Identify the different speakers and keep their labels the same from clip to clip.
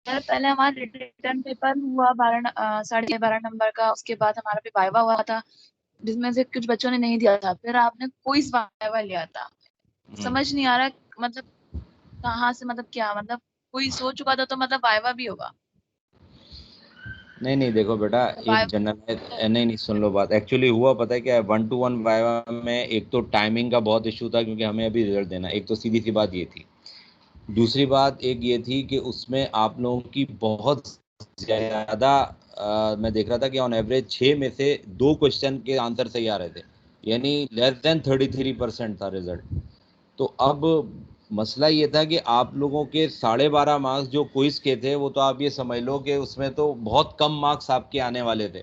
Speaker 1: Sir पहले हमारा return paper हुआ 12 नंबर का, उसके बाद हमारा भी वाइवा हुआ था जिसमें से कुछ बच्चों ने नहीं दिया था, फिर आपने क्विज वाइवा लिया था। समझ नहीं आ रहा मतलब कहाँ से, मतलब क्या मतलब कोई सोच चुका था तो मतलब वाइवा भी होगा।
Speaker 2: नहीं नहीं, देखो बेटा, एक
Speaker 1: वाइवा
Speaker 2: जनरल नहीं नहीं, सुन लो बात। एक्चुअली हुआ पता है क्या है, 1-to-1 वाइवा में एक तो टाइमिंग का बहुत इशू था, क्योंकि हमें अभी रिजल्ट देना, एक तो सीधी सी बात ये थी। दूसरी बात एक ये थी कि उसमें आप लोगों की बहुत ज़्यादा मैं देख रहा था कि ऑन एवरेज 6 में से 2 क्वेश्चन के आंसर सही आ रहे थे, यानी लेस देन 33% था रिजल्ट। तो अब मसला ये था कि आप लोगों के 12.5 मार्क्स जो क्विज के थे, वो तो आप ये समझ लो कि उसमें तो बहुत कम मार्क्स आपके आने वाले थे।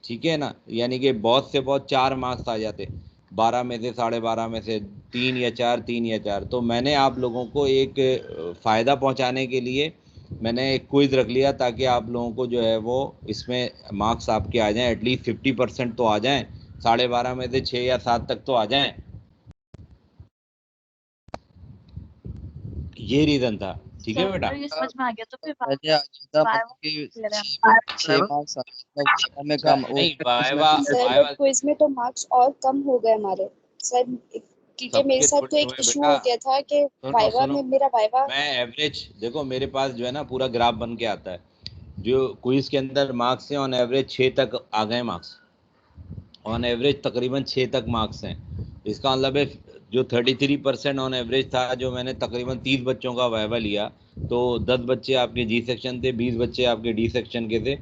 Speaker 2: ठीक है ना, यानी कि बहुत से बहुत 4 मार्क्स आ जाते, 12 में से 12.5 में से 3 या 4, 3 या 4। तो मैंने आप लोगों को एक फ़ायदा पहुंचाने के लिए मैंने एक क्विज रख लिया, ताकि आप लोगों को जो है वो इसमें मार्क्स आपके आ जाएं, एटलीस्ट 50% तो आ जाएं, 12.5 में से 6 या 7 तक तो आ जाएं। ये रीज़न था। ठीक है बेटा।
Speaker 1: सर ये समझ में आ गया, तो फिर
Speaker 3: पहले आ जाता
Speaker 1: वाइवा
Speaker 3: मतलब कि
Speaker 1: ले रहे हैं।
Speaker 3: 6 मार्क्स मतलब वाइवा में
Speaker 2: अच्छा,
Speaker 3: कम वो
Speaker 2: नहीं
Speaker 3: क्विज में
Speaker 2: वाइवा,
Speaker 3: कम
Speaker 4: सर
Speaker 3: रहते।
Speaker 4: बट
Speaker 2: वाइवा
Speaker 4: क्विज में तो मार्क्स और कम हो गए हमारे सर, क्योंकि मेरे
Speaker 2: सबके
Speaker 4: साथ तो
Speaker 2: थोड़े
Speaker 4: एक
Speaker 2: हुए
Speaker 4: इशू
Speaker 2: बेटा।
Speaker 4: हो गया था कि
Speaker 2: सुनो
Speaker 4: वाइवा
Speaker 2: सुनो,
Speaker 4: में मेरा वाइवा।
Speaker 2: मैं एवरेज देखो, मेरे पास जो है ना पूरा ग्राफ बन के आता है। जो क्विज के अंदर मार्क्स हैं, ऑन एवरेज 6 तक आ गए मार्क्स, ऑन एवरेज तकरीबन 6 तक मार्क्स हैं। इसका मतलब है जो 33% ऑन एवरेज था, जो मैंने तकरीबन 30 बच्चों का वाइवा लिया, तो 10 बच्चे आपके जी सेक्शन थे, 20 बच्चे आपके डी सेक्शन के थे।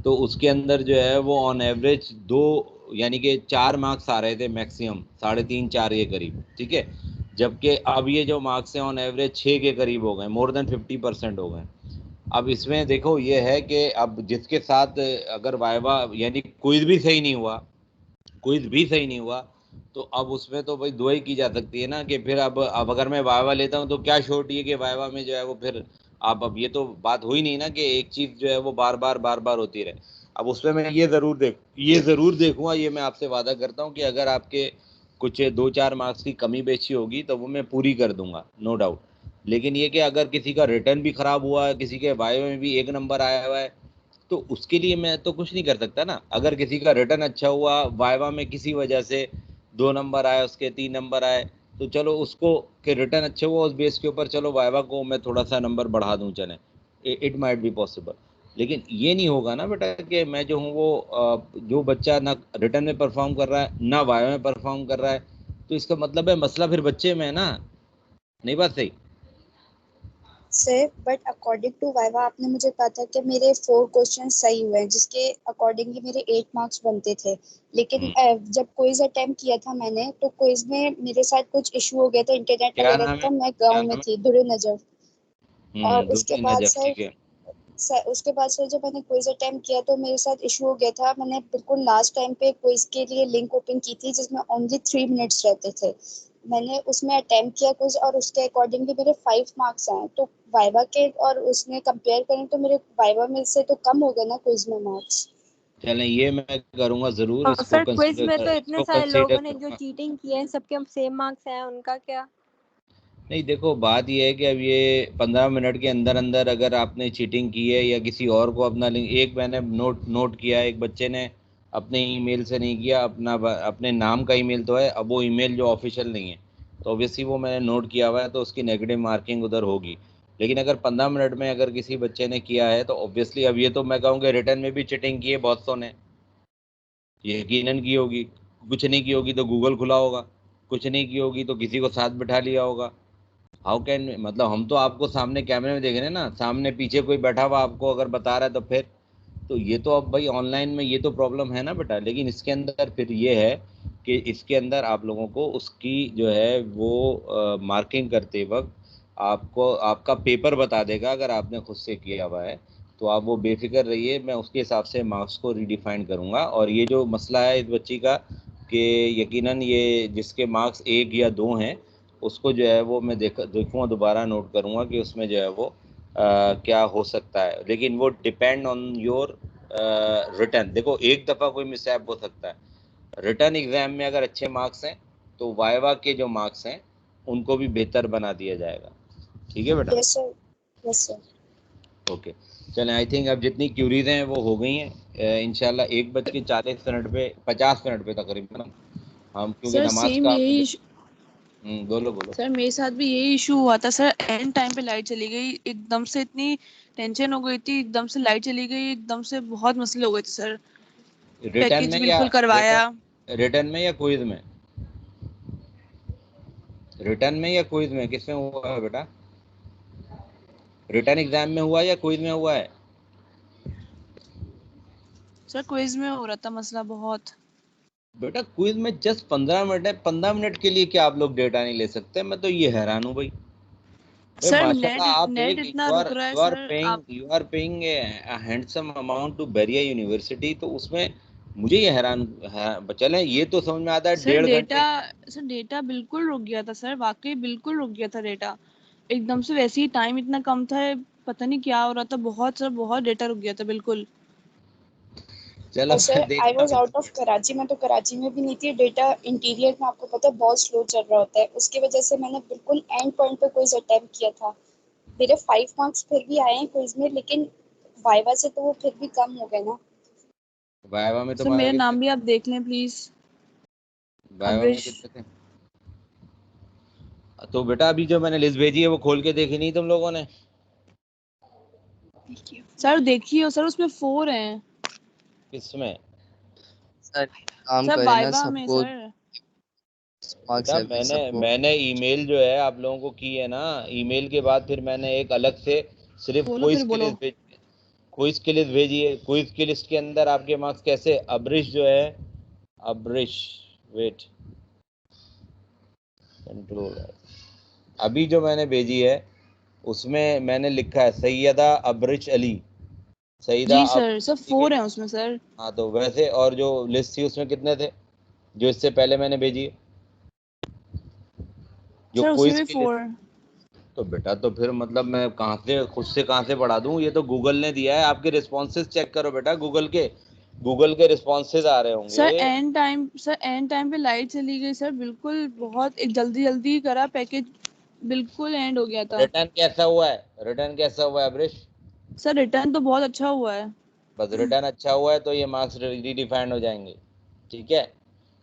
Speaker 2: तो उसके अंदर जो है वो ऑन एवरेज 2 यानी कि 4 मार्क्स आ रहे थे मैक्सिमम, 3.5 4 के करीब। ठीक है, जबकि अब ये जो मार्क्स हैं ऑन एवरेज 6 के करीब हो गए, मोर देन 50% हो गए। अब इसमें देखो ये है कि अब जिसके साथ अगर वाइवा यानी क्विज भी सही नहीं हुआ, क्विज भी सही नहीं हुआ, तो अब उसमें तो भाई दुआई की जा सकती है ना कि फिर अब अगर मैं वाइवा लेता हूँ तो क्या श्योरिटी है कि वाइवा में जो है वो फिर अब ये तो बात हुई नहीं ना कि एक चीज़ जो है वो बार बार होती रहे। अब उसमें मैं ये ज़रूर देखूंगा, ये मैं आपसे वादा करता हूँ कि अगर आपके कुछ 2-4 मार्क्स की कमी बेची होगी तो वो मैं पूरी कर दूंगा, नो डाउट। लेकिन ये कि अगर किसी का रिटर्न भी खराब हुआ है, किसी के वाइवा में भी 1 नंबर आया हुआ है, तो उसके लिए मैं तो कुछ नहीं कर सकता ना। अगर किसी का रिटर्न अच्छा हुआ, वाइवा में किसी वजह से 2 नंबर आए, उसके 3 नंबर आए, तो चलो उसको के रिटर्न अच्छे हुआ, उस बेस के ऊपर चलो वाइवा को मैं थोड़ा सा नंबर बढ़ा दूं, चले, इट माइट बी पॉसिबल। लेकिन ये नहीं होगा ना बेटा कि मैं जो हूँ वो जो बच्चा ना रिटर्न में परफॉर्म कर रहा है ना वाइवा में परफॉर्म कर रहा है, तो इसका मतलब है मसला फिर बच्चे में है ना। नहीं बात सही?
Speaker 4: Sir but according to viva आपने मुझे कहा था कि मेरे 4 क्वेश्चन सही हुए हैं, जिसके अकॉर्डिंगली मेरे 8 मार्क्स बनते थे। लेकिन
Speaker 2: हम्म,
Speaker 4: जब क्विज अटेम्प्ट किया था मैंने, तो क्विज में मेरे साथ कुछ इशू हो गया था इंटरनेट
Speaker 2: क्या
Speaker 4: वगैरह
Speaker 2: नाम है,
Speaker 4: का। मैं
Speaker 2: क्या
Speaker 4: गांव में
Speaker 2: नाम है?
Speaker 4: थी, दुरे नजर। और उसके
Speaker 2: दूसरी
Speaker 4: बाद
Speaker 2: नजर,
Speaker 4: सर,
Speaker 2: ठीक है।
Speaker 4: उसके बाद सर जब मैंने क्विज अटेम्प्ट किया तो मेरे साथ इशू हो गया था। मैंने बिल्कुल लास्ट टाइम पे क्विज के लिए लिंक ओपन की थी जिसमें ओनली 3 मिनट्स रहते थे। मैंने उसमें अटेम्प्ट किया क्विज और उसके अकॉर्डिंगली मेरे 5 मार्क्स आए। तो वाइवा के और उसमें कंपेयर करें तो मेरे वाइवा में से तो कम हो गए ना क्विज में मार्क्स।
Speaker 2: चलें, ये मैं करूँगा ज़रूर,
Speaker 5: और सर क्विज में तो इतने
Speaker 2: इसको
Speaker 5: सारे
Speaker 2: कंसीडर
Speaker 5: लोगों ने जो
Speaker 2: करूँगा।
Speaker 5: चीटिंग की है, सबके सेम मार्क्स हैं, उनका क्या?
Speaker 2: नहीं देखो, बात ये है कि अब ये 15 मिनट के अंदर अंदर अगर आपने चीटिंग की है या किसी और को अपना लिंक, एक मैंने नोट किया, एक बच्चे ने अपने ईमेल से नहीं किया, अपने नाम का ईमेल तो है, अब वो ईमेल जो ऑफिशियल नहीं है, तो ऑब्वियसली वो मैंने नोट किया हुआ है, तो उसकी नेगेटिव मार्किंग उधर होगी। लेकिन अगर 15 मिनट में अगर किसी बच्चे ने किया है, तो ऑब्वियसली अब ये तो मैं कहूँगा रिटर्न में भी चीटिंग की है बहुत सौ ने, यकीनन की होगी। कुछ नहीं की होगी तो गूगल खुला होगा, कुछ नहीं की होगी तो किसी को साथ बिठा लिया होगा। हाउ कैन, मतलब हम तो आपको सामने कैमरे में देख रहे हैं ना, सामने पीछे कोई बैठा हुआ आपको अगर बता रहा है तो फिर तो ये तो अब भाई ऑनलाइन में ये तो प्रॉब्लम है ना बेटा। लेकिन इसके अंदर फिर ये है कि इसके अंदर आप लोगों को उसकी जो है वो मार्किंग करते वक्त आपको आपका पेपर बता देगा, अगर आपने खुद से किया हुआ है तो आप वो बेफिक्र रहिए, मैं उसके हिसाब से मार्क्स को रीडिफाइन करूँगा। और ये जो मसला है इस बच्ची का कि यकीनन ये जिसके मार्क्स 1 या 2 हैं, उसको जो है वो मैं देखूँगा, दोबारा नोट करूँगा कि उसमें जो है वो क्या हो सकता है। लेकिन वो डिपेंड ऑन योर रिटर्न। देखो एक दफ़ा कोई मिसहैप हो सकता है, रिटर्न एग्ज़ाम में अगर अच्छे मार्क्स हैं तो वाइवा के जो मार्क्स हैं उनको भी बेहतर बना दिया जाएगा। ठीक है बेटा।
Speaker 4: Yes sir, yes sir.
Speaker 2: Okay चलें, आई थिंक अब जितनी क्यूरीज हैं वो हो गई हैं। इंशाल्लाह 1:40 पे 50 मिनट पे तकरीबन हम क्योंकि
Speaker 1: सर
Speaker 2: नमाज
Speaker 1: सेम
Speaker 2: का
Speaker 1: यही
Speaker 2: बोलो बोलो।
Speaker 1: सर मेरे साथ भी यही इशू हुआ था सर। एंड टाइम पे लाइट चली गई, एकदम से इतनी टेंशन हो गई थी, एकदम से लाइट चली गई, एकदम से बहुत मसले हो गए थे सर।
Speaker 2: रिटर्न
Speaker 1: पैकेज
Speaker 2: में
Speaker 1: बिल्कुल करवाया।
Speaker 2: रिटर्न में या क्विज में? रिटर्न में या क्विज में, किसमें हुआ है बेटा? रिटर्न एग्जाम में हुआ या क्विज में हुआ है?
Speaker 1: सर क्विज में हो रहा था मसला बहुत।
Speaker 2: बेटा क्विज में जस्ट 15 मिनट है, 15 मिनट के लिए क्या आप लोग डेटा नहीं ले सकते? मैं तो ये हैरान हूँ भाई।
Speaker 1: सर
Speaker 2: माशाल्लाह आप
Speaker 1: नेट
Speaker 2: एक
Speaker 1: इतना रुक रहा है
Speaker 2: यू आर
Speaker 1: सर। आप
Speaker 2: पेइंग हैंडसम अमाउंट टू बेरिया यूनिवर्सिटी, तो उसमें मुझे ये हैरान है। चलें ये तो समझ में आता है
Speaker 1: सर
Speaker 2: 1.5
Speaker 1: डेटा
Speaker 2: घंटे।
Speaker 1: सर डेटा बिल्कुल रुक गया था सर, वाकई बिल्कुल रुक गया था डेटा एकदम से। वैसे ही टाइम इतना कम था, पता नहीं क्या हो रहा था, बहुत सर बहुत डेटा रुक गया था बिल्कुल।
Speaker 2: चलो
Speaker 4: और सर आई
Speaker 2: देखना
Speaker 4: वाज आउट ऑफ कराची, में तो कराची में भी नहीं थी। डेटा इंटीरियर में आपको पता है बहुत स्लो चल रहा होता है, उसकी वजह से मैंने बिल्कुल एंड पॉइंट पे क्विज अटेम्प्ट किया था। मेरे 5 मार्क्स फिर भी आए हैं क्विज में, लेकिन वाइवा से तो वो फिर भी कम हो गए ना।
Speaker 2: वाइवा में
Speaker 1: सर
Speaker 2: तुम्हारे
Speaker 1: मेरा
Speaker 2: कितने
Speaker 1: नाम भी आप देख लें प्लीज।
Speaker 2: वाइवा में
Speaker 1: अब्रिश।
Speaker 2: कितने थे? तो बेटा अभी जो मैंने लिस्ट भेजी है वो खोल के देखी नहीं तुम लोगों ने?
Speaker 1: सर देखिए सर, उसमें 4 हैं
Speaker 2: किसमें?
Speaker 3: सर काम
Speaker 1: सर
Speaker 3: करे ना
Speaker 1: वाइवा में
Speaker 3: सबको,
Speaker 1: सर।
Speaker 3: मार्क्स
Speaker 2: बेटा
Speaker 3: एवरेज सबको।
Speaker 2: मैंने ईमेल जो है आप लोगों को की है ना, ईमेल के बाद फिर मैंने एक अलग से सिर्फ
Speaker 1: बोलो
Speaker 2: क्विज
Speaker 1: फिर
Speaker 2: की
Speaker 1: बोलो।
Speaker 2: लिस्ट भेजी। क्विज की लिस्ट भेजी है। क्विज की लिस्ट के अंदर आपके मार्क्स कैसे? अब्रिश जो है, अब्रिश, वेट, कंट्रोल, अभी जो मैंने भेजी है उसमें मैंने लिखा है सैयदा अब्रिश अली, सईदा
Speaker 1: जी
Speaker 2: अब।
Speaker 1: सर, सब 4 हैं उसमें सर।
Speaker 2: हाँ तो वैसे और जो लिस्ट थी उसमें कितने थे जो इससे पहले मैंने भेजी है, जो
Speaker 1: सर उसमें
Speaker 2: क्विज
Speaker 1: भी
Speaker 2: की लिस्ट?
Speaker 1: 4।
Speaker 2: तो बेटा तो फिर मतलब मैं कहाँ से खुद से कहाँ से पढ़ा दूँ? ये तो गूगल ने दिया है। आपके रिस्पॉन्सेज चेक करो बेटा, गूगल के रिस्पॉन्सेज आ रहे होंगे।
Speaker 1: सर एंड टाइम पे लाइट चली गई सर, बिल्कुल बहुत एक जल्दी जल्दी करा पैकेज, बिल्कुल एंड हो गया था।
Speaker 2: रिटर्न कैसा हुआ है? रिटर्न कैसा हुआ है अब्रिश?
Speaker 1: सर रिटर्न तो बहुत अच्छा हुआ है।
Speaker 2: बस रिटर्न अच्छा हुआ है तो ये मार्क्स रीडिफाइंड हो जाएंगे, ठीक है।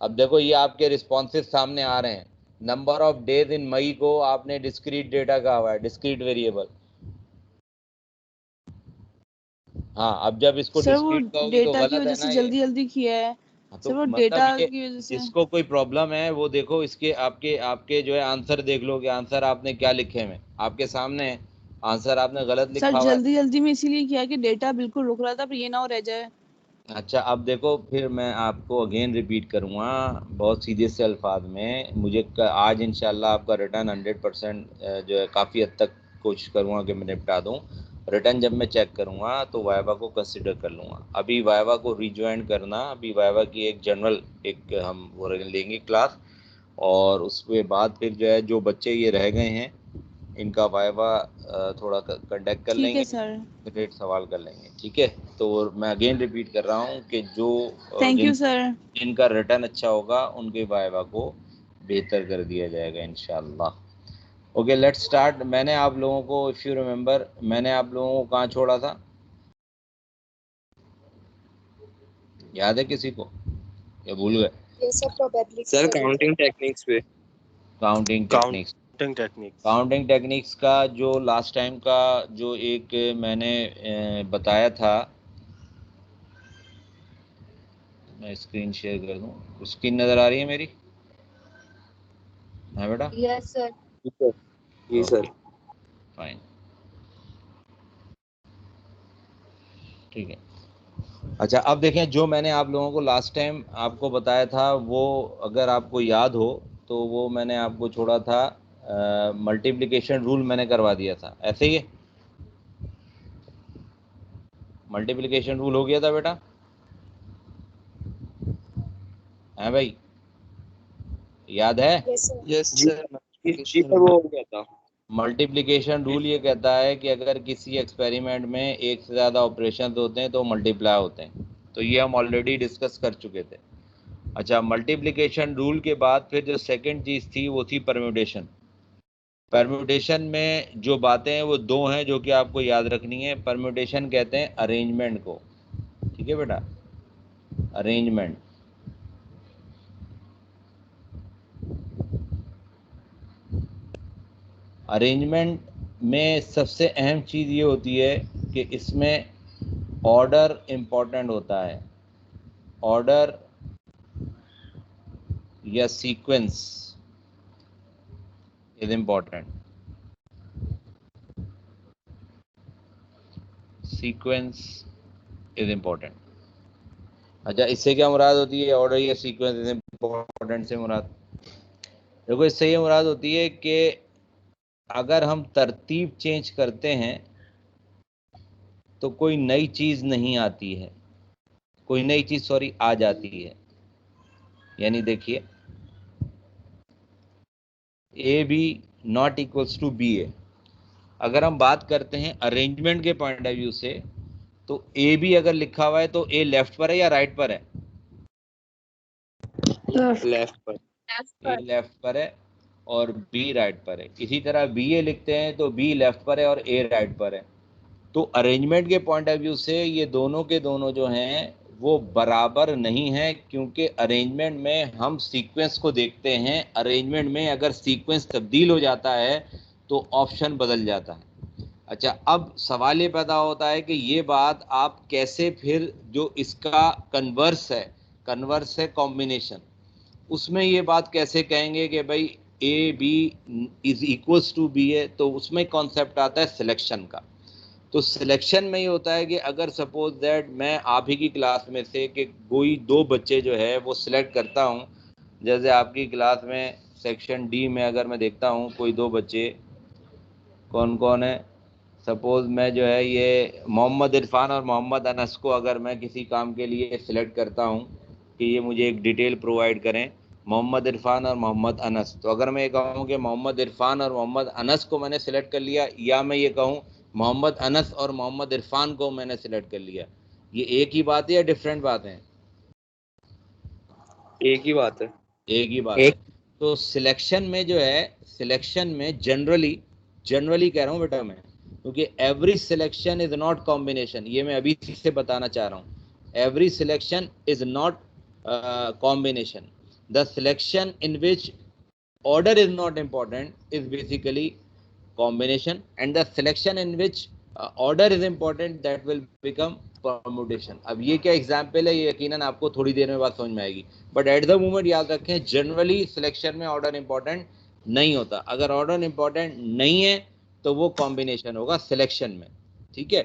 Speaker 2: अब देखो ये आपके रिस्पॉन्सेज सामने आ रहे हैं। नंबर ऑफ डेज इन मई को आपने डिस्क्रीट डेटा कहा हुआ है, डिस्क्रीट वेरिएबल। हाँ अब जब इसको
Speaker 1: सर वो
Speaker 2: डिस्क्रीट कहोगे तो
Speaker 1: डेटा की
Speaker 2: गलत
Speaker 1: वजह
Speaker 2: है
Speaker 1: से
Speaker 2: ना ये।
Speaker 1: जल्दी जल्दी किया है।
Speaker 2: हाँ,
Speaker 1: सर
Speaker 2: तो
Speaker 1: वो
Speaker 2: मतलब
Speaker 1: डेटा
Speaker 2: ये
Speaker 1: की वजह से।
Speaker 2: जिसको कोई प्रॉब्लम है वो देखो इसके आपके आपके जो है आंसर देख लो कि आंसर आपने क्या लिखे हैं, आपके सामने है। आंसर आपने गलत
Speaker 1: सर
Speaker 2: लिखा हुआ है।
Speaker 1: जल्दी जल्दी में इसीलिए किया कि डेटा बिल्कुल रुक रहा था, पर ये ना हो रह जाए।
Speaker 2: अच्छा अब देखो फिर मैं आपको अगेन रिपीट करूँगा बहुत सीधे से अल्फाज में। आज इंशाल्लाह आपका रिटर्न 100% जो है काफ़ी हद तक कोशिश करूँगा कि मैं निपटा दूँ। रिटर्न जब मैं चेक करूँगा तो वाइवा को कंसिडर कर लूँगा। अभी वाइवा को रिज्वाइन करना, अभी वाइवा की एक जनरल एक हम वो लेंगे क्लास, और उसके बाद फिर जो है जो बच्चे ये रह गए हैं इनका वाइवा थोड़ा कंडक्ट कर
Speaker 1: ठीक है
Speaker 2: लेंगे,
Speaker 1: सर।
Speaker 2: रेट सवाल कर लेंगे, ठीक है। तो मैं अगेन रिपीट कर रहा हूँ कि जो
Speaker 1: थैंक यू सर।
Speaker 2: जिनका रिटर्न अच्छा होगा उनके वाइवा को बेहतर कर दिया जाएगा इंशाल्लाह। Okay let's start. मैंने आप लोगों को इफ़ यू रिमेंबर मैंने आप लोगों को कहाँ छोड़ा था, याद है किसी को या भूल गए?
Speaker 4: ये सब प्रोबेबिलिटी
Speaker 3: सर
Speaker 4: वाली थी।
Speaker 3: काउंटिंग टेक्निक्स पे।
Speaker 2: Counting techniques. काउंटिंग टेक्निक्स का जो लास्ट टाइम का जो एक मैंने बताया था, मैं स्क्रीन शेयर कर दूं। स्क्रीन नज़र आ रही है मेरी? हाँ बेटा?
Speaker 4: Yes sir.
Speaker 3: जी सर।
Speaker 2: फाइन, ठीक है। अच्छा अब देखें जो मैंने आप लोगों को लास्ट टाइम आपको बताया था वो अगर आपको याद हो तो वो मैंने आपको छोड़ा था, मल्टीप्लिकेशन रूल मैंने करवा दिया था, ऐसे ही है। मल्टीप्लिकेशन रूल हो गया था बेटा, है भाई? याद है?
Speaker 4: Yes sir.
Speaker 3: यस
Speaker 6: जी
Speaker 3: सर।
Speaker 6: जी सर, वो हो गया था।
Speaker 2: मल्टीप्लिकेशन रूल ये कहता है कि अगर किसी एक्सपेरिमेंट में एक से ज़्यादा ऑपरेशन होते हैं तो मल्टीप्लाई होते हैं। तो ये हम ऑलरेडी डिस्कस कर चुके थे। अच्छा मल्टीप्लिकेशन रूल के बाद फिर जो सेकंड चीज़ थी वो थी परम्यूटेशन। परम्यूटेशन में जो बातें हैं वो दो हैं जो कि आपको याद रखनी है। परम्यूटेशन कहते हैं अरेंजमेंट को, ठीक है बेटा, अरेंजमेंट। अरेंजमेंट में सबसे अहम चीज़ ये होती है कि इसमें ऑर्डर इम्पोर्टेंट होता है। ऑर्डर या sequence is important. Sequence is important. अच्छा, इससे क्या मुराद होती है? ऑर्डर या सीक्वेंस इज इम्पोर्टेंट से मुराद, देखो इससे ये मुराद होती है कि अगर हम तरतीब चेंज करते हैं तो कोई नई चीज़ नहीं आती है, कोई नई चीज़ सॉरी आ जाती है। यानी देखिए A B not equals to B A. अगर हम बात करते हैं अरेंजमेंट के पॉइंट ऑफ व्यू से, तो ए बी अगर लिखा हुआ है तो ए लेफ्ट पर है या राइट पर है?
Speaker 6: लेफ्ट पर।
Speaker 2: ए लेफ्ट पर है और बी राइट पर है। इसी तरह बी ए लिखते हैं तो बी लेफ्ट पर है और ए राइट पर है। तो अरेंजमेंट के पॉइंट ऑफ व्यू से ये दोनों के दोनों जो हैं वो बराबर नहीं है, क्योंकि अरेंजमेंट में हम सीक्वेंस को देखते हैं। अरेंजमेंट में अगर सीक्वेंस तब्दील हो जाता है तो ऑप्शन बदल जाता है। अच्छा, अब सवाल ये पैदा होता है कि ये बात आप कैसे फिर जो इसका कन्वर्स है कॉम्बिनेशन, उसमें ये बात कैसे कहेंगे कि भाई A B is equals to B है? तो उसमें कॉन्सेप्ट आता है सिलेक्शन का। तो सिलेक्शन में ये होता है कि अगर सपोज दैट मैं आप ही की क्लास में से कि कोई दो बच्चे जो है वो सिलेक्ट करता हूँ, जैसे आपकी क्लास में सेक्शन डी में अगर मैं देखता हूँ कोई दो बच्चे कौन कौन है, सपोज मैं जो है ये मोहम्मद इरफान और मोहम्मद अनस को अगर मैं किसी काम के लिए सिलेक्ट करता हूँ कि ये मुझे एक डिटेल प्रोवाइड करें, मोहम्मद इरफान और मोहम्मद अनस, तो अगर मैं ये कहूँ कि मोहम्मद इरफान और मोहम्मद अनस को मैंने सिलेक्ट कर लिया, या मैं ये कहूँ मोहम्मद अनस और मोहम्मद इरफान को मैंने सिलेक्ट कर लिया, ये एक ही बात है या डिफरेंट बात है?
Speaker 6: एक ही बात है।
Speaker 2: एक ही बात है। तो सिलेक्शन में जो है, सिलेक्शन में जनरली कह रहा हूँ बेटा मैं, क्योंकि every selection is not combination, ये मैं अभी से बताना चाह रहा हूँ। Every selection is not combination. The selection in which order is not important is basically combination, and the selection in which order is important that will become permutation। अब ये क्या एग्जाम्पल है, ये यकीनन आपको थोड़ी देर में बात समझ में आएगी, बट एट द मोमेंट याद रखें जनरली सिलेक्शन में ऑर्डर इंपॉर्टेंट नहीं होता। अगर ऑर्डर इंपॉर्टेंट नहीं है तो वो कॉम्बिनेशन होगा सिलेक्शन में, ठीक है।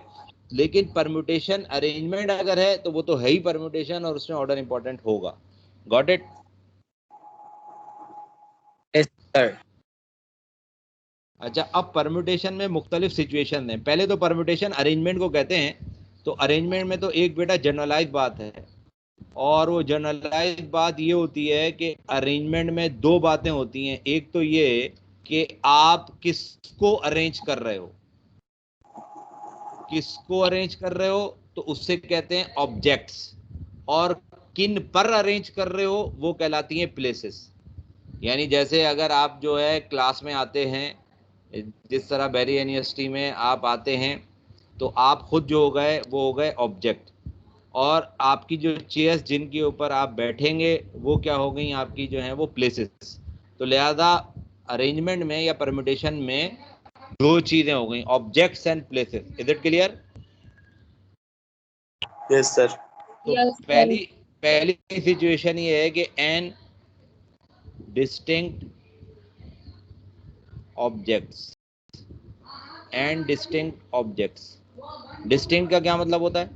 Speaker 2: लेकिन परम्यूटेशन अरेंजमेंट अगर है तो वो तो है ही परम्यूटेशन और उसमें ऑर्डर इंपॉर्टेंट होगा। Got it?
Speaker 3: सर।
Speaker 2: अच्छा, अब परम्यूटेशन में मुख्तलिफ सिचुएशन हैं। पहले तो परम्यूटेशन अरेंजमेंट को कहते हैं। तो अरेंजमेंट में तो एक बेटा जनरलाइज बात है, और वो जनरलाइज बात ये होती है कि अरेंजमेंट में दो बातें होती हैं। एक तो ये कि आप किसको अरेंज कर रहे हो, किसको अरेंज कर रहे हो तो उससे कहते हैं ऑब्जेक्ट्स, और किन पर अरेंज कर रहे हो वो कहलाती हैं प्लेसेस। यानी जैसे अगर आप जो है क्लास में आते हैं, जिस तरह बैरी यूनिवर्सिटी में आप आते हैं, तो आप खुद जो हो गए वो हो गए ऑब्जेक्ट, और आपकी जो चेयर्स जिनके ऊपर आप बैठेंगे वो क्या हो गई आपकी जो है वो प्लेसेस। तो लिहाजा अरेंजमेंट में या परम्यूटेशन में दो चीजें हो गई, objects and places. Is it clear?
Speaker 6: Yes sir.
Speaker 2: तो पहली सिचुएशन ये है कि n distinct objects and distinct objects. Distinct का क्या मतलब होता है?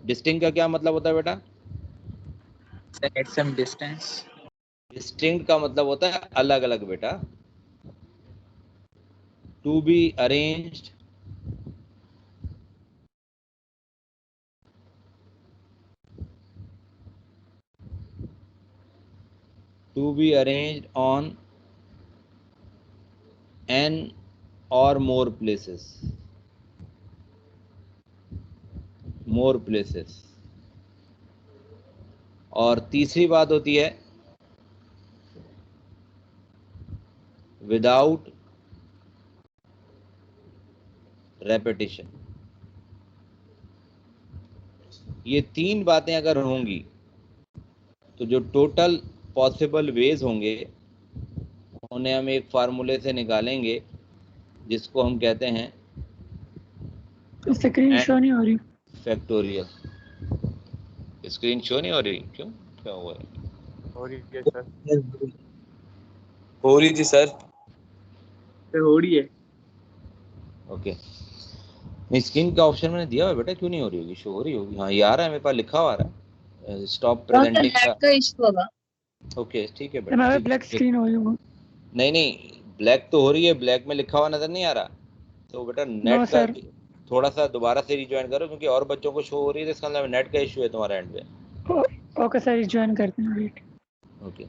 Speaker 2: डिस्टिंक्ट का क्या मतलब होता है बेटा?
Speaker 3: At some distance.
Speaker 2: डिस्टिंक्ट का मतलब होता है अलग अलग बेटा। To be arranged on n or more places, और तीसरी बात होती है विदाउट रेपिटेशन। ये तीन बातें अगर होंगी तो जो टोटल पॉसिबल वेज होंगे उन्हें हम एक फार्मूले से निकालेंगे जिसको हम कहते हैं
Speaker 7: स्क्रीन शो नहीं हो रही।
Speaker 2: फैक्टोरियल। स्क्रीन शो नहीं हो रही, क्यों, क्या हुआ है?
Speaker 6: हो रही है सर, हो रही थी सर,
Speaker 7: हो रही है।
Speaker 2: ओके, नहीं स्क्रीन का ऑप्शन मैंने दिया हुआ है बेटा, क्यों नहीं हो रही होगी? शो हो रही होगी। हाँ ये आ रहा है मेरे पास, लिखा हुआ आ रहा है स्टॉप प्रेजेंटिंग
Speaker 1: का इशू होगा।
Speaker 2: ओके ठीक है
Speaker 7: मैं
Speaker 2: बेटा।
Speaker 7: ब्लैक स्क्रीन हो जाऊंगा।
Speaker 2: नहीं ब्लैक तो हो रही है, ब्लैक में लिखा हुआ नजर नहीं आ रहा। तो बेटा नेट का
Speaker 7: सर।
Speaker 2: थोड़ा सा दोबारा से रिज्वाइन करो, क्योंकि और बच्चों को शो हो रही है, तो इसका मतलब नेट का इशू है तुम्हारे एंड पे।
Speaker 7: ओके सर, ज्वाइन करते हैं, वेट।
Speaker 2: ओके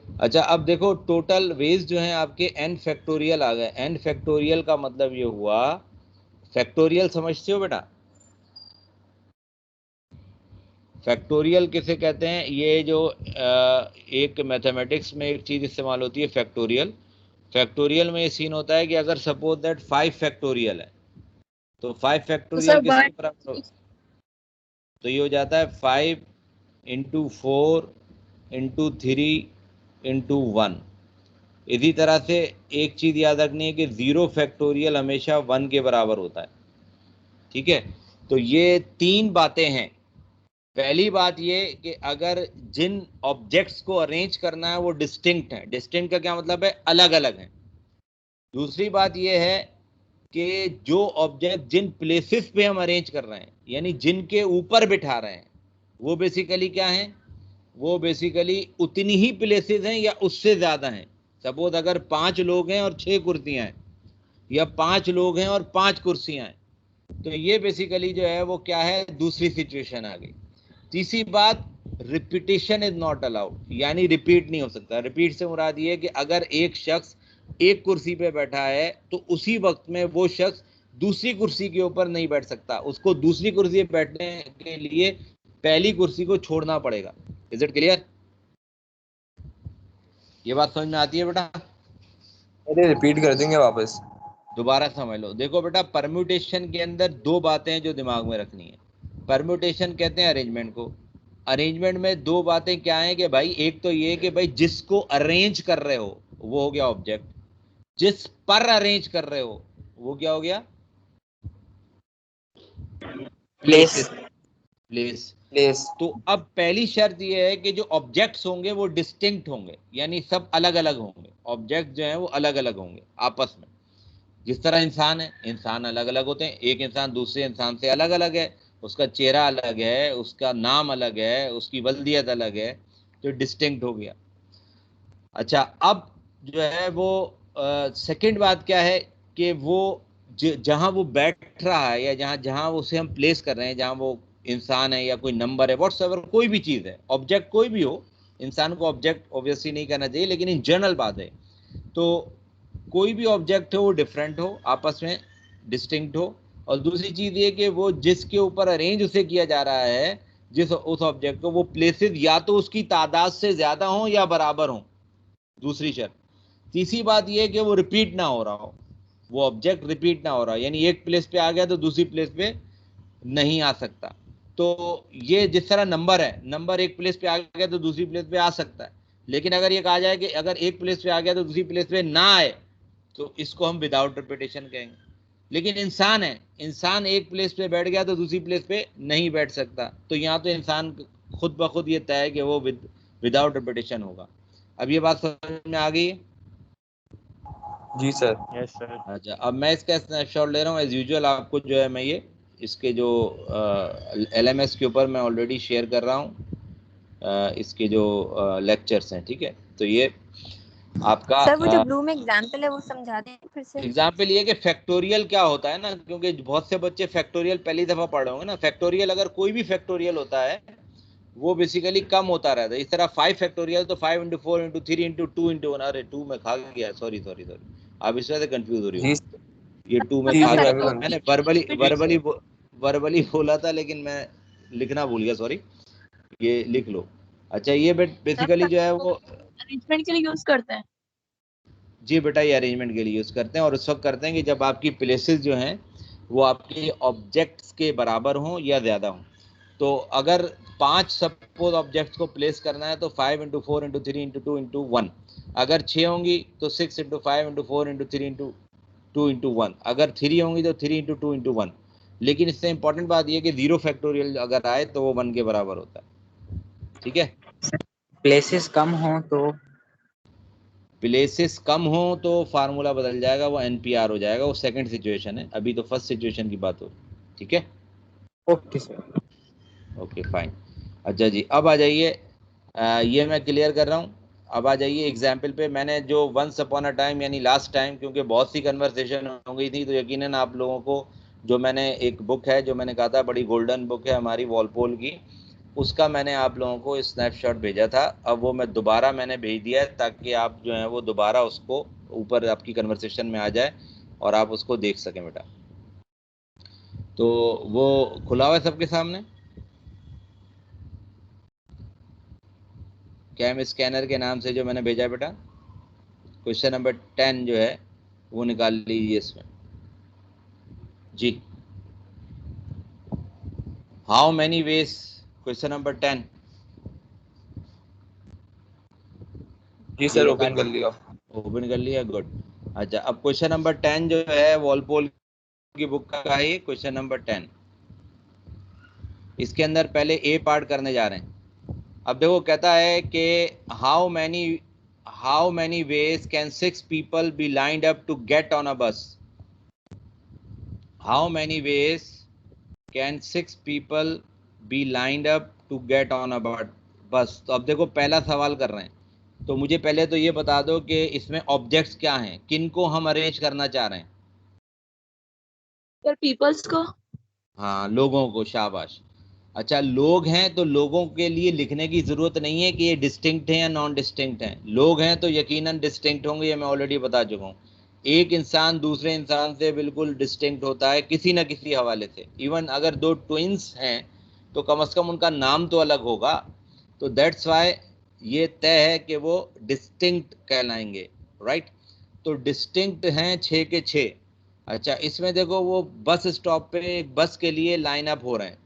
Speaker 2: अच्छा, अब देखो टोटल वेज जो है आपके n फैक्टोरियल आ गए। n फैक्टोरियल का मतलब ये हुआ, फैक्टोरियल समझते हो बेटा? फैक्टोरियल किसे कहते हैं? ये जो एक मैथमेटिक्स में एक चीज इस्तेमाल होती है फैक्टोरियल। फैक्टोरियल में ये सीन होता है कि अगर सपोज दैट 5 फैक्टोरियल है तो 5 फैक्टोरियल किसके बराबर हो? तो ये हो जाता है 5 × 4 × 3 × 1। इसी तरह से एक चीज याद रखनी है कि 0 फैक्टोरियल हमेशा 1 के बराबर होता है। ठीक है, तो ये तीन बातें हैं। पहली बात ये कि अगर जिन ऑब्जेक्ट्स को अरेंज करना है वो डिस्टिंक्ट है। डिस्टिंक्ट का क्या मतलब है? अलग अलग है। दूसरी बात ये है कि जो ऑब्जेक्ट जिन प्लेसेस पे हम अरेंज कर रहे हैं, यानी जिनके ऊपर बिठा रहे हैं, वो बेसिकली क्या है? वो बेसिकली उतनी ही प्लेसेस हैं या उससे ज्यादा हैं। सपोज अगर 5 लोग हैं और 6 कुर्सियां हैं, या 5 लोग हैं और 5 कुर्सियां हैं, तो ये बेसिकली जो है वो क्या है? दूसरी सिचुएशन आ गई। तीसरी बात, रिपीटेशन इज नॉट अलाउड, यानी रिपीट नहीं हो सकता। रिपीट से मुराद ये है कि अगर एक शख्स एक कुर्सी पे बैठा है तो उसी वक्त में वो शख्स दूसरी कुर्सी के ऊपर नहीं बैठ सकता, उसको दूसरी कुर्सी पे बैठने के लिए पहली कुर्सी को छोड़ना पड़ेगा। Is it clear? ये बात समझ में आती है बेटा?
Speaker 6: अरे रिपीट कर देंगे वापस।
Speaker 2: दोबारा समझ लो। देखो बेटा, परम्यूटेशन के अंदर दो बातें हैं जो दिमाग में रखनी है। परम्यूटेशन कहते हैं अरेंजमेंट को। अरेंजमेंट में दो बातें क्या हैं कि भाई, एक तो ये कि भाई जिसको अरेंज कर रहे हो वो हो गया ऑब्जेक्ट, जिस पर अरेंज कर रहे हो वो क्या हो गया?
Speaker 3: प्लेस।
Speaker 2: प्लेस। तो अब पहली शर्त ये है कि जो ऑब्जेक्ट्स होंगे वो डिस्टिंक्ट होंगे, यानी सब अलग अलग होंगे। ऑब्जेक्ट जो है वो अलग अलग होंगे आपस में। जिस तरह इंसान है, इंसान अलग अलग होते हैं। एक इंसान दूसरे इंसान से अलग अलग है, उसका चेहरा अलग है, उसका नाम अलग है, उसकी वल्दियत अलग है, तो डिस्टिंक्ट हो गया। अच्छा, अब जो है वो सेकंड बात क्या है कि वो जहां वो बैठ रहा है या जहां जहां उसे हम प्लेस कर रहे हैं, जहां वो इंसान है या कोई नंबर है, व्हाट्सएवर, कोई भी चीज है, ऑब्जेक्ट कोई भी हो, इंसान को ऑब्जेक्ट ऑब्वियसली नहीं करना चाहिए, लेकिन इन जनरल बात है, तो कोई भी ऑब्जेक्ट हो वो डिफरेंट हो, आपस में डिस्टिंक्ट हो। और दूसरी चीज ये कि वो जिसके ऊपर अरेंज उसे किया जा रहा है, जिस उस ऑब्जेक्ट को, वो प्लेसेस या तो उसकी तादाद से ज्यादा हो या बराबर हो, दूसरी शर्त। तीसरी बात ये कि वो रिपीट ना हो रहा हो, वो ऑब्जेक्ट रिपीट ना हो रहा हो, यानी एक प्लेस पे आ गया तो दूसरी प्लेस पे नहीं आ सकता। तो ये जिस तरह नंबर है, नंबर एक प्लेस पे आ गया तो दूसरी प्लेस पे आ सकता है, लेकिन अगर ये कहा जाए कि अगर एक प्लेस पे आ गया तो दूसरी प्लेस पे ना आए, तो इसको हम विदाउट रिपीटेशन कहेंगे। लेकिन इंसान है, इंसान एक प्लेस पे बैठ गया तो दूसरी प्लेस पे नहीं बैठ सकता, तो यहाँ तो इंसान खुद ब खुद ये तय है कि वो विदाउट रिपीटेशन होगा। अब ये बात समझ में आ गई है?
Speaker 6: जी सर।
Speaker 3: Yes sir.
Speaker 2: अच्छा, अब मैं इसका स्नैपशॉट ले रहा हूँ। एज यूजुअल आपको जो है मैं ये इसके जो LMS के ऊपर मैं ऑलरेडी शेयर कर रहा हूँ इसके जो लेक्चर्स हैं, ठीक है? तो ये आपका
Speaker 5: सर वो जो ब्लू में एग्जांपल है वो समझा दें फिर से।
Speaker 2: एग्जाम्पल ये कि फैक्टोरियल क्या होता है ना, क्योंकि बहुत से बच्चे फैक्टोरियल पहली दफा पढ़ रहे होंगे ना। फैक्टोरियल, अगर कोई भी फैक्टोरियल होता है वो बेसिकली कम होता रहता है। इस तरह 5 फैक्टोरियल तो 5 × 4 × 3 × 2 × 1। अरे 2 में खा गया, सॉरी आप इस वजह से कंफ्यूज हो रही हो। ये 2 में
Speaker 6: जी
Speaker 2: खा
Speaker 6: जी,
Speaker 2: गया,
Speaker 6: मैं भी
Speaker 2: मैंने वर्बली बोला था लेकिन मैं लिखना भूल गया, सॉरी। ये लिख लो, अच्छा ये बेसिकली जो है वो
Speaker 1: अरेंजमेंट के लिए यूज करते हैं।
Speaker 2: जी बेटा ये अरेंजमेंट के लिए यूज करते हैं और उस वक्त करते हैं कि जब आपकी प्लेसेस जो हैं वो आपके ऑब्जेक्ट्स के बराबर हों या ज़्यादा हों। तो अगर 5 सपोज ऑब्जेक्ट्स को प्लेस करना है तो 5 × 4 × 3 × 2 × 1। अगर 6 होंगी तो 6 × 5 × 4 × 3 × 2 × 1। अगर 3 होंगी तो 3 × 2 × 1। लेकिन इससे इंपॉर्टेंट बात यह कि 0 फैक्टोरियल अगर आए तो वो 1 के बराबर होता है। ठीक है,
Speaker 3: प्लेसेस कम हो तो
Speaker 2: प्लेसेस कम हो तो फार्मूला बदल जाएगा, वो NPR हो जाएगा। वो सेकंड सिचुएशन है, अभी तो फर्स्ट सिचुएशन की बात हो रही है। ठीक है,
Speaker 3: ओके सर।
Speaker 2: Okay fine. अच्छा जी अब आ जाइए, ये मैं क्लियर कर रहा हूँ। अब आ जाइए एग्जाम्पल पे। मैंने जो वंस अपॉन अ टाइम यानी लास्ट टाइम, क्योंकि बहुत सी कन्वर्सेशन हो गई थी तो यकीनन आप लोगों को जो मैंने एक बुक है जो मैंने कहा था बड़ी गोल्डन बुक है हमारी वॉलपोल की, उसका मैंने आप लोगों को स्नैपशॉट भेजा था। अब वो मैं दोबारा मैंने भेज दिया है ताकि आप जो है वो दोबारा उसको ऊपर आपकी कन्वर्सेशन में आ जाए और आप उसको देख सकें बेटा। तो वो खुला हुआ है सबके सामने, कैम स्कैनर के नाम से जो मैंने भेजा है बेटा। क्वेश्चन नंबर 10 जो है वो निकाल लीजिए इसमें जी। How many ways, question number 10
Speaker 6: जी सर ओपन कर लिया।
Speaker 2: ओपन कर लिया, गुड। अच्छा अब क्वेश्चन नंबर 10 जो है वॉलपोल की बुक का है क्वेश्चन नंबर 10। इसके अंदर पहले ए पार्ट करने जा रहे हैं। अब देखो कहता है कि how many ways can 6 people be lined up to get on a bus. How many ways can 6 people be lined up to get on a bus. तो अब देखो पहला सवाल कर रहे हैं, तो मुझे पहले तो ये बता दो कि इसमें ऑब्जेक्ट्स क्या हैं, किन को हम अरेंज करना चाह रहे हैं।
Speaker 1: सर पीपल्स को।
Speaker 2: हाँ लोगों को, शाबाश। अच्छा लोग हैं तो लोगों के लिए लिखने की जरूरत नहीं है कि ये डिस्टिंक्ट हैं या नॉन डिस्टिंक्ट हैं। लोग हैं तो यकीनन डिस्टिंक्ट होंगे, ये मैं ऑलरेडी बता चुका हूँ। एक इंसान दूसरे इंसान से बिल्कुल डिस्टिंक्ट होता है किसी न किसी हवाले से। इवन अगर दो ट्विंस हैं तो कम से कम उनका नाम तो अलग होगा। तो दैट्स वाई ये तय है कि वो डिस्टिंक्ट कहलाएंगे, राइट। तो डिस्टिंक्ट हैं 6 के 6। अच्छा इसमें देखो वो बस स्टॉप पे एक बस के लिए लाइन अप हो रहे हैं।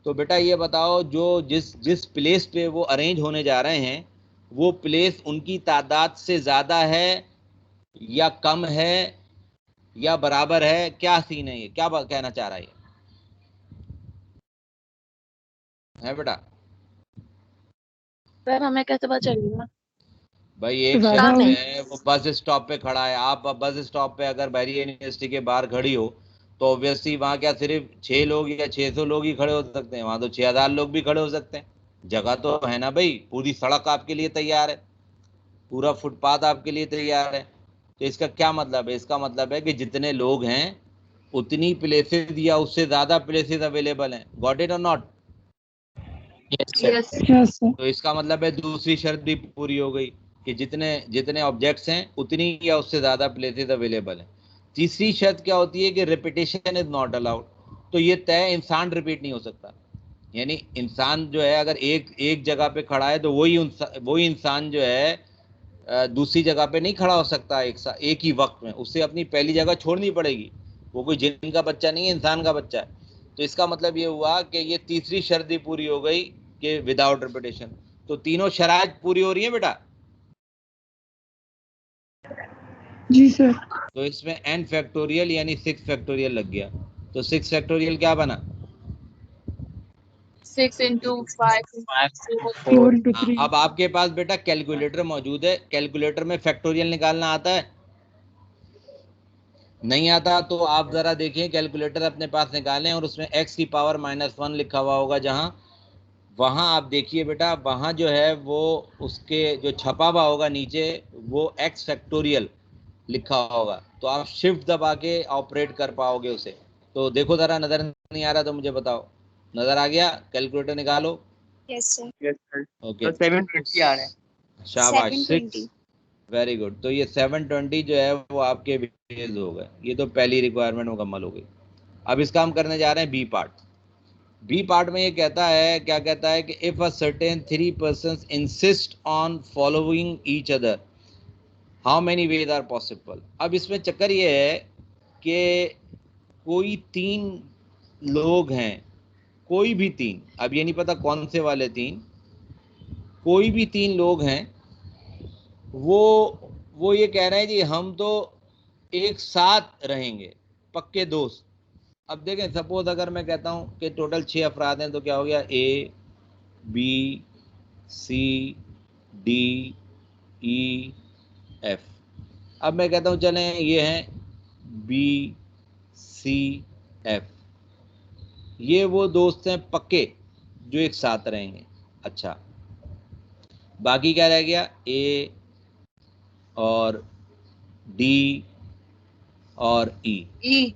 Speaker 2: तो बेटा ये बताओ जो जिस जिस प्लेस पे वो अरेंज होने जा रहे हैं वो प्लेस उनकी तादाद से ज़्यादा है या कम है या बराबर है, क्या सीन है, ये क्या कहना चाह रहा है बेटा।
Speaker 1: सर हमें कैसे पता चलेगा?
Speaker 2: भाई एक
Speaker 7: ज़्यादा
Speaker 2: शख्स
Speaker 7: हो।
Speaker 2: है वो बस स्टॉप पे खड़ा है। आप बस स्टॉप पे अगर बहरी यूनिवर्सिटी के बाहर खड़ी हो तो ऑब्वियसली वहाँ क्या सिर्फ 6 लोग या 600 लोग ही खड़े हो सकते हैं, वहाँ तो 6000 लोग भी खड़े हो सकते हैं। जगह तो है ना भाई, पूरी सड़क आपके लिए तैयार है, पूरा फुटपाथ आपके लिए तैयार है। तो इसका क्या मतलब है? इसका मतलब है कि जितने लोग हैं उतनी प्लेसेस या उससे ज़्यादा प्लेसेस अवेलेबल हैं। गॉट इट और not?
Speaker 3: Yes sir.
Speaker 1: Yes.
Speaker 7: Yes sir.
Speaker 2: तो इसका मतलब है दूसरी शर्त भी पूरी हो गई कि जितने जितने ऑब्जेक्ट्स हैं उतनी या उससे ज़्यादा प्लेसेस अवेलेबल हैं। तीसरी शर्त क्या होती है कि रिपीटेशन इज नॉट अलाउड। तो ये तय इंसान रिपीट नहीं हो सकता। यानी इंसान जो है अगर एक एक जगह पे खड़ा है तो वही इंसान जो है दूसरी जगह पे नहीं खड़ा हो सकता एक ही वक्त में। उससे अपनी पहली जगह छोड़नी पड़ेगी। वो कोई जिन का बच्चा नहीं है, इंसान का बच्चा है। तो इसका मतलब ये हुआ कि ये तीसरी शर्त भी पूरी हो गई कि विदाउट रिपीटेशन। तो तीनों शराइत पूरी हो रही है बेटा।
Speaker 7: जी सर।
Speaker 2: तो इसमें n फैक्टोरियल यानी 6 फैक्टोरियल लग गया। तो 6 फैक्टोरियल क्या बना?
Speaker 1: 6 × 5
Speaker 3: 5
Speaker 1: × 4।
Speaker 7: 4 ×
Speaker 2: हाँ
Speaker 7: 3।
Speaker 2: अब आपके पास बेटा कैलकुलेटर मौजूद है। कैलकुलेटर में फैक्टोरियल निकालना आता है? नहीं आता तो आप जरा देखिए कैलकुलेटर अपने पास निकालें और उसमें x की पावर -1 लिखा हुआ होगा जहां, वहां आप देखिए बेटा, वहां जो है वो उसके जो छपा हुआ होगा नीचे वो x फैक्टोरियल लिखा होगा। तो आप शिफ्ट दबा के ऑपरेट कर पाओगे उसे। तो देखो जरा, नजर नहीं आ रहा तो मुझे बताओ। नजर आ गया? कैलकुलेटर निकालो।
Speaker 4: Yes sir.
Speaker 6: Yes sir.
Speaker 2: Okay
Speaker 6: 720 आ रहे हैं।
Speaker 2: शाबाश
Speaker 4: 720।
Speaker 2: 6, वेरी गुड। तो ये 720 जो है वो आपके वेज हो गए। ये तो पहली रिक्वायरमेंट मुकम्मल हो गई। अब इसका हम करने जा रहे हैं बी पार्ट। बी पार्ट में ये कहता है, क्या कहता है कि if a certain 3 persons insist on following each other how many ways are possible. अब इसमें चक्कर ये है कि कोई 3 लोग हैं, कोई भी 3, अब ये नहीं पता कौन से वाले 3, कोई भी 3 लोग हैं, वो ये कह रहे हैं जी हम तो एक साथ रहेंगे, पक्के दोस्त। अब देखें, सपोज अगर मैं कहता हूं कि टोटल 6 अफराद हैं, तो क्या हो गया, A B C D E F. अब मैं कहता हूं चलें ये हैं बी सी एफ, ये वो दोस्त हैं पक्के जो एक साथ रहेंगे। अच्छा, बाकी क्या रह गया, ए और डी और ई।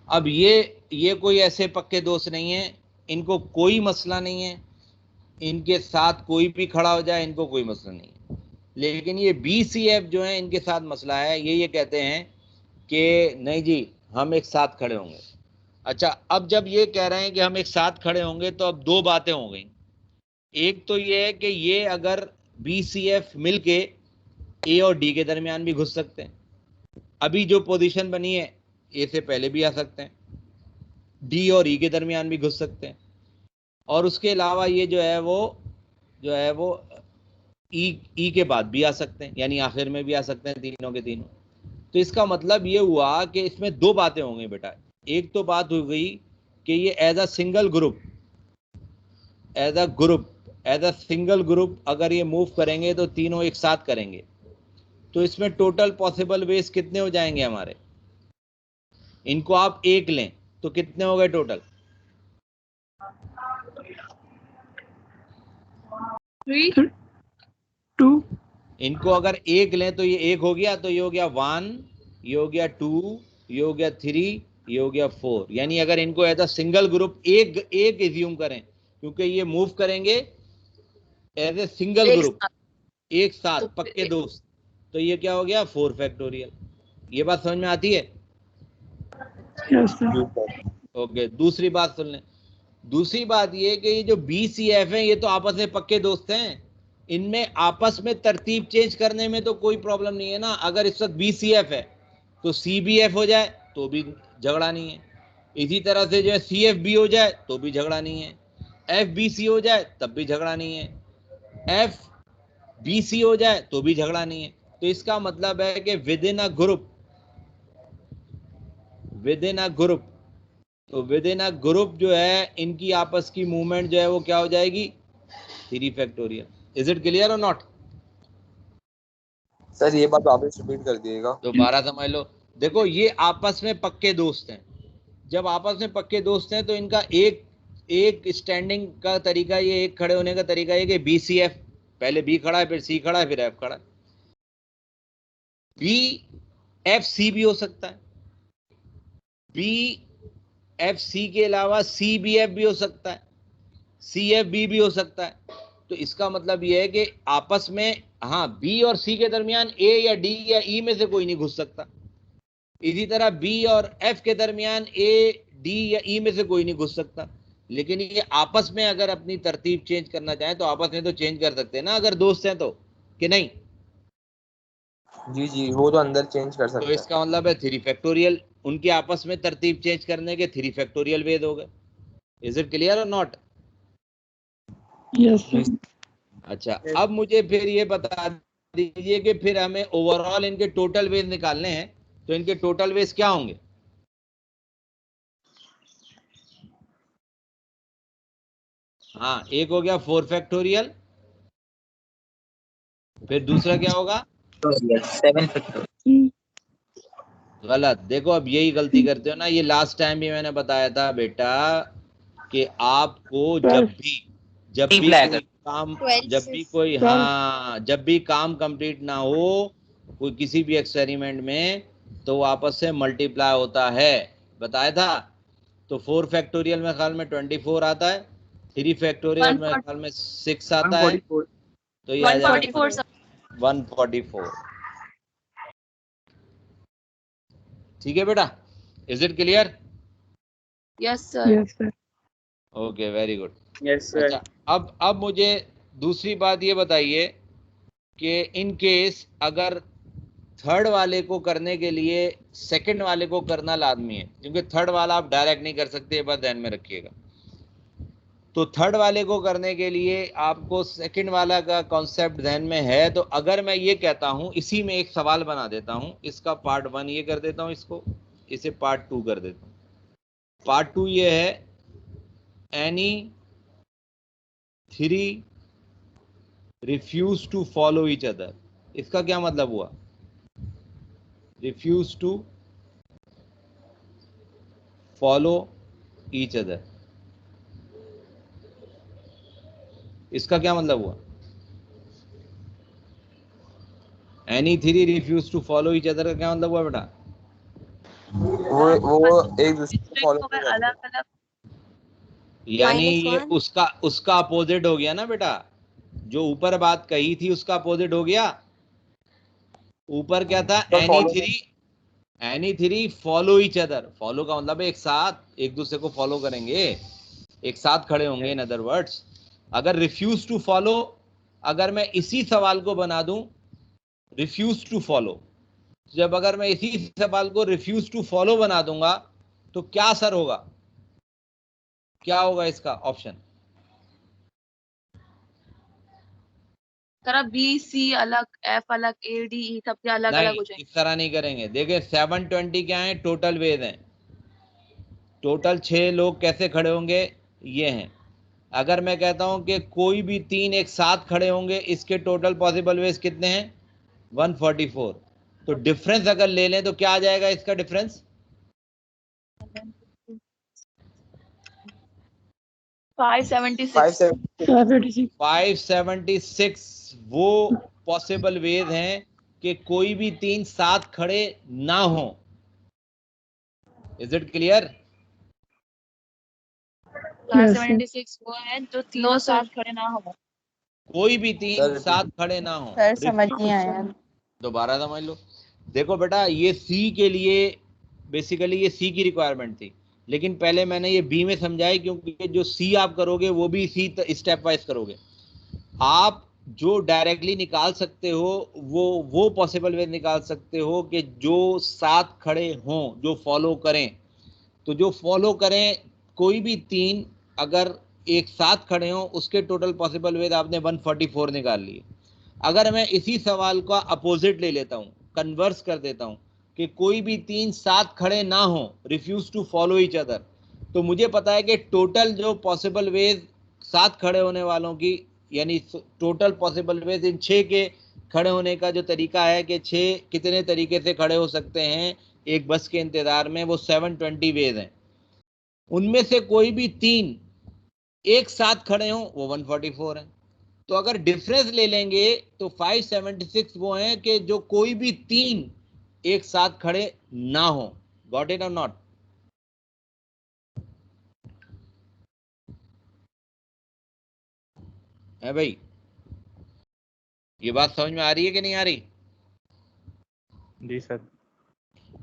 Speaker 2: अब ये कोई ऐसे पक्के दोस्त नहीं है, इनको कोई मसला नहीं है, इनके साथ कोई भी खड़ा हो जाए इनको कोई मसला नहीं है। लेकिन ये BCF जो है इनके साथ मसला है, ये कहते हैं कि नहीं जी हम एक साथ खड़े होंगे। अच्छा, अब जब ये कह रहे हैं कि हम एक साथ खड़े होंगे तो अब 2 बातें हो गई। एक तो ये है कि ये अगर BCF मिलके ए और डी के दरमियान भी घुस सकते हैं, अभी जो पोजीशन बनी है ए से पहले भी आ सकते हैं, डी और ई के दरमियान भी घुस सकते हैं, और उसके अलावा ये जो है वो ई के बाद भी आ सकते हैं, यानी आखिर में भी आ सकते हैं, तीनों के तीनों। तो इसका मतलब ये हुआ कि इसमें 2 बातें हो गई बेटा। एक तो बात हो गई कि ये as a single group, as a single group अगर ये मूव करेंगे तो तीनों एक साथ करेंगे, तो इसमें टोटल पॉसिबल वेज कितने हो जाएंगे हमारे, इनको आप एक लें तो कितने हो गए टोटल,
Speaker 7: 3 2
Speaker 2: इनको अगर एक लें तो ये एक हो गया, तो ये हो गया 1, ये हो गया 2, ये हो गया 3, ये हो गया 4। यानी अगर इनको एज अ सिंगल ग्रुप एक एज्यूम करें, क्योंकि ये मूव करेंगे एज ए सिंगल ग्रुप एक साथ पक्के दोस्त, तो ये क्या हो गया 4 फैक्टोरियल। ये बात समझ में आती है?
Speaker 7: Yes sir.
Speaker 2: ओके, दूसरी बात सुन लें। दूसरी बात ये कि ये जो BCF हैं ये तो आपस में पक्के दोस्त हैं, इनमें आपस में तरतीब चेंज करने में तो कोई प्रॉब्लम नहीं है ना। अगर इस वक्त BCF है तो CBF हो जाए तो भी झगड़ा नहीं है, इसी तरह से जो है CFB हो जाए तो भी झगड़ा नहीं है, FBC हो जाए तब भी झगड़ा नहीं है, FBC हो जाए तो भी झगड़ा नहीं है। तो इसका मतलब है कि विद इन अ ग्रुप, तो विद इन अ ग्रुप जो है इनकी आपस की मूवमेंट जो है वो क्या हो जाएगी, 3 फैक्टोरियल। इज इट क्लियर और नॉट?
Speaker 6: सर ये बात वापस रिपीट कर दिएगा।
Speaker 2: दोबारा समझ लो। देखो, ये आपस में पक्के दोस्त हैं, जब आपस में पक्के दोस्त हैं तो इनका एक स्टैंडिंग का तरीका, ये एक खड़े होने का तरीका ये कि BCF, पहले B खड़ा है, फिर C खड़ा है, फिर F खड़ा है। BFC भी हो सकता है, BFC के अलावा CBF भी हो सकता है, CFB भी हो सकता है। तो इसका मतलब यह है कि आपस में, हाँ, B और C के दरमियान A या D या E में से कोई नहीं घुस सकता, इसी तरह B और F के दरमियान A, D या E में से कोई नहीं घुस सकता। लेकिन ये आपस में अगर अपनी तरतीब चेंज करना चाहें तो आपस में तो चेंज कर सकते हैं ना, अगर दोस्त हैं तो, कि नहीं?
Speaker 6: जी जी, वो तो अंदर चेंज कर सकते
Speaker 2: तो
Speaker 6: हैं।
Speaker 2: इसका मतलब है 3 फैक्टोरियल, उनके आपस में तरतीब चेंज करने के 3 फैक्टोरियल वेद हो गए। इज इट क्लियर और नॉट?
Speaker 7: Yes sir.
Speaker 2: अच्छा, अब मुझे फिर ये बता दीजिए कि फिर हमें ओवरऑल इनके टोटल वेज निकालने हैं, तो इनके टोटल वेज क्या होंगे? हाँ, एक हो गया 4 फैक्टोरियल, फिर दूसरा क्या होगा?
Speaker 3: 7 फैक्टोरियल।
Speaker 2: गलत। देखो, अब यही गलती करते हो ना, ये लास्ट टाइम भी मैंने बताया था बेटा कि आपको जब भी कोई काम, जब भी काम कंप्लीट ना हो कोई किसी भी एक्सपेरिमेंट में, तो आपस से मल्टीप्लाई होता है, बताया था। तो 4 फैक्टोरियल में ख्याल में 24 आता है, 3 फैक्टोरियल में ख्याल में 6 आता है, तो ये आ जाएगा 144। ठीक है बेटा, is it clear?
Speaker 1: Yes sir.
Speaker 7: Yes sir.
Speaker 2: Okay, very good.
Speaker 3: Yes, sir.
Speaker 2: अच्छा, अब मुझे दूसरी बात ये बताइए कि इन केस अगर थर्ड वाले को करने के लिए सेकंड वाले को करना लाजमी है, क्योंकि थर्ड वाला आप डायरेक्ट नहीं कर सकते, ये बात ध्यान में रखिएगा। तो थर्ड वाले को करने के लिए आपको सेकंड वाला का कॉन्सेप्ट ध्यान में है। तो अगर मैं ये कहता हूं, इसी में एक सवाल बना देता हूं, इसका पार्ट 1 ये कर देता हूं, इसे पार्ट 2 कर देता हूं। पार्ट 2 ये है, any 3 refuse to follow each other. इसका क्या मतलब हुआ? Refuse to follow each other, इसका क्या मतलब हुआ? Any 3 refuse to follow each other का क्या मतलब हुआ बेटा?
Speaker 6: वो एक दूसरे को फॉलो
Speaker 1: को मैं अलग अलग
Speaker 2: यानी ये
Speaker 5: -1
Speaker 2: उसका अपोजिट हो गया ना बेटा। जो ऊपर बात कही थी उसका अपोजिट हो गया। ऊपर क्या था? Any three follow each other. Follow का मतलब एक साथ एक दूसरे को फॉलो करेंगे, एक साथ खड़े होंगे। इन अदर वर्ड्स, अगर रिफ्यूज टू फॉलो, अगर मैं इसी सवाल को बना दूं रिफ्यूज टू फॉलो, जब अगर मैं इसी सवाल को रिफ्यूज टू फॉलो बना दूंगा तो क्या असर होगा? क्या होगा इसका ऑप्शन?
Speaker 1: तरह बी सी अलग, एफ अलग, ए डी ई सबके अलग अलग
Speaker 2: नहीं,
Speaker 1: हो जाएंगे।
Speaker 2: इस तरह नहीं करेंगे। देखिए 720 क्या है? टोटल वेज हैं। टोटल 6 लोग कैसे खड़े होंगे? ये हैं। अगर मैं कहता हूं कि कोई भी 3 एक साथ खड़े होंगे, इसके टोटल पॉसिबल वेज कितने हैं? 144। तो डिफरेंस अगर ले लें तो क्या आ जाएगा इसका डिफरेंस?
Speaker 1: 576।
Speaker 7: 586.
Speaker 2: 576 वो पॉसिबल वेज हैं कि कोई भी 3 साथ खड़े ना हो। Is it clear?
Speaker 1: 576 वो है जो तीनों साथ खड़े ना हो।
Speaker 2: कोई भी 3 साथ खड़े ना हो।
Speaker 5: सर समझ नहीं आया।
Speaker 2: दोबारा समझ लो। देखो बेटा, ये सी के लिए बेसिकली ये सी की रिक्वायरमेंट थी, लेकिन पहले मैंने ये बी में समझाई, क्योंकि जो सी आप करोगे वो भी सी स्टेप वाइज करोगे। आप जो डायरेक्टली निकाल सकते हो वो पॉसिबल वे निकाल सकते हो कि जो साथ खड़े हों, जो फॉलो करें। तो जो फॉलो करें, कोई भी 3 अगर एक साथ खड़े हों, उसके टोटल पॉसिबल वेज आपने 144 निकाल लिए। अगर मैं इसी सवाल का अपोजिट ले लेता हूं, कन्वर्स कर देता हूं कि कोई भी 3 साथ खड़े ना हो, refuse to follow each other, तो मुझे पता है कि टोटल जो पॉसिबल वेज साथ खड़े होने वालों की, यानी टोटल पॉसिबल वेज इन 6 के खड़े होने का जो तरीका है कि 6 कितने तरीके से खड़े हो सकते हैं एक बस के इंतजार में, वो 720 वेज हैं। उनमें से कोई भी 3 एक साथ खड़े हों, वो 144 है। तो अगर डिफरेंस ले लेंगे तो 576 वो हैं कि जो कोई भी 3 एक साथ खड़े ना हो। गॉट इट और नॉट? है भाई? ये बात समझ में आ रही है कि नहीं आ रही?
Speaker 3: जी सर।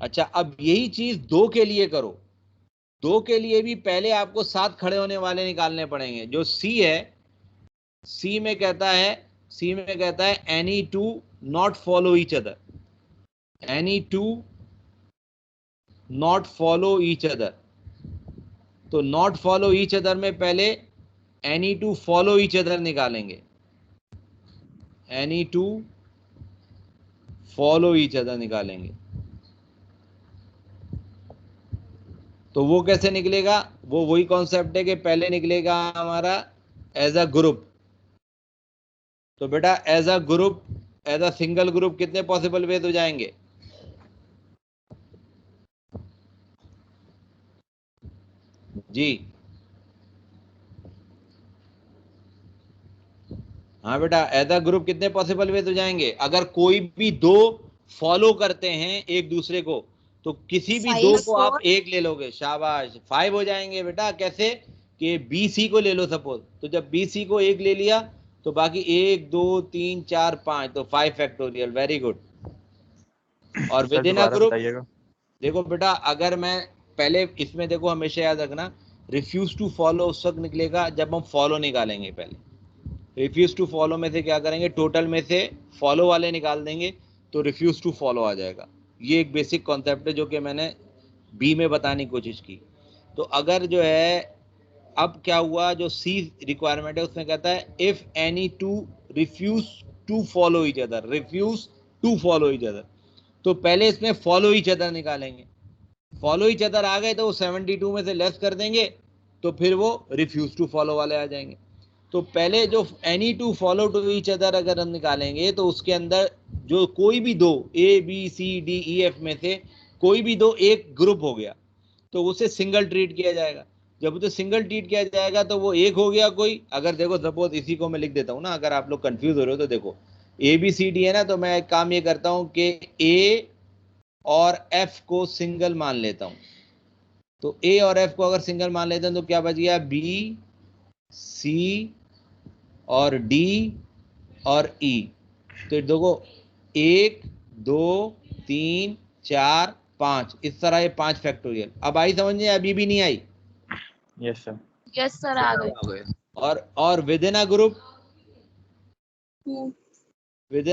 Speaker 2: अच्छा, अब यही चीज 2 के लिए करो। 2 के लिए भी पहले आपको साथ खड़े होने वाले निकालने पड़ेंगे। जो सी है, सी में कहता है any 2 not follow each other. Any 2 not follow each other. तो नॉट फॉलो ईच अदर में पहले एनी 2 फॉलो ईच अदर निकालेंगे। एनी 2 फॉलो ईच अदर निकालेंगे। तो वो कैसे निकलेगा? वो वही कॉन्सेप्ट है कि पहले निकलेगा हमारा एज अ ग्रुप। तो बेटा as a group, as a single group कितने पॉसिबल वेज हो जाएंगे? जी हाँ बेटा, एज अ ग्रुप कितने पॉसिबल वेज हो जाएंगे? अगर कोई भी 2 फॉलो करते हैं एक दूसरे को, तो किसी भी 2 को आप एक ले लोगे। शाबाश, 5 हो जाएंगे बेटा। कैसे? कि बी सी को ले लो सपोज। तो जब बी सी को एक ले लिया तो बाकी 1 2 3 4 5, तो 5 फैक्टोरियल। Very good. और विद इन अ ग्रुप, देखो बेटा, अगर मैं पहले इसमें देखो, हमेशा याद रखना रिफ्यूज टू फॉलो उस वक्त निकलेगा जब हम फॉलो निकालेंगे। पहले रिफ्यूज टू फॉलो में से क्या करेंगे, टोटल में से फॉलो वाले निकाल देंगे तो रिफ्यूज टू फॉलो आ जाएगा। ये एक बेसिक कॉन्सेप्ट है जो कि मैंने बी में बताने की कोशिश की। तो अगर जो है अब क्या हुआ, जो सी रिक्वायरमेंट है उसमें कहता है if any two refuse to follow each other, refuse to follow each other. तो पहले इसमें फॉलो ईच अदर निकालेंगे, फॉलो ईच अदर आ गए तो वो 72 में से लेस कर देंगे तो फिर वो रिफ्यूज टू फॉलो वाले आ जाएंगे। तो पहले जो any two follow to each other अगर हम निकालेंगे तो उसके अंदर जो कोई भी दो A B C D E F में से कोई भी दो एक ग्रुप हो गया तो उसे सिंगल ट्रीट किया जाएगा। जब उसे सिंगल ट्रीट किया जाएगा तो वो एक हो गया कोई। अगर देखो सपोज इसी को मैं लिख देता हूँ ना, अगर आप लोग कंफ्यूज हो रहे हो तो देखो ए बी सी डी है ना, तो मैं एक काम ये करता हूँ कि ए और एफ को सिंगल मान लेता हूँ। तो ए और एफ को अगर सिंगल मान लेते हैं तो क्या बच गया, बी सी और डी और ई। तो देखो 1 2 3 4 5 इस तरह ये 5 फैक्टोरियल। अब आई समझ में, अभी भी नहीं आई?
Speaker 3: Yes sir.
Speaker 1: यस सर, आ गए।
Speaker 2: और विद इन अ ग्रुप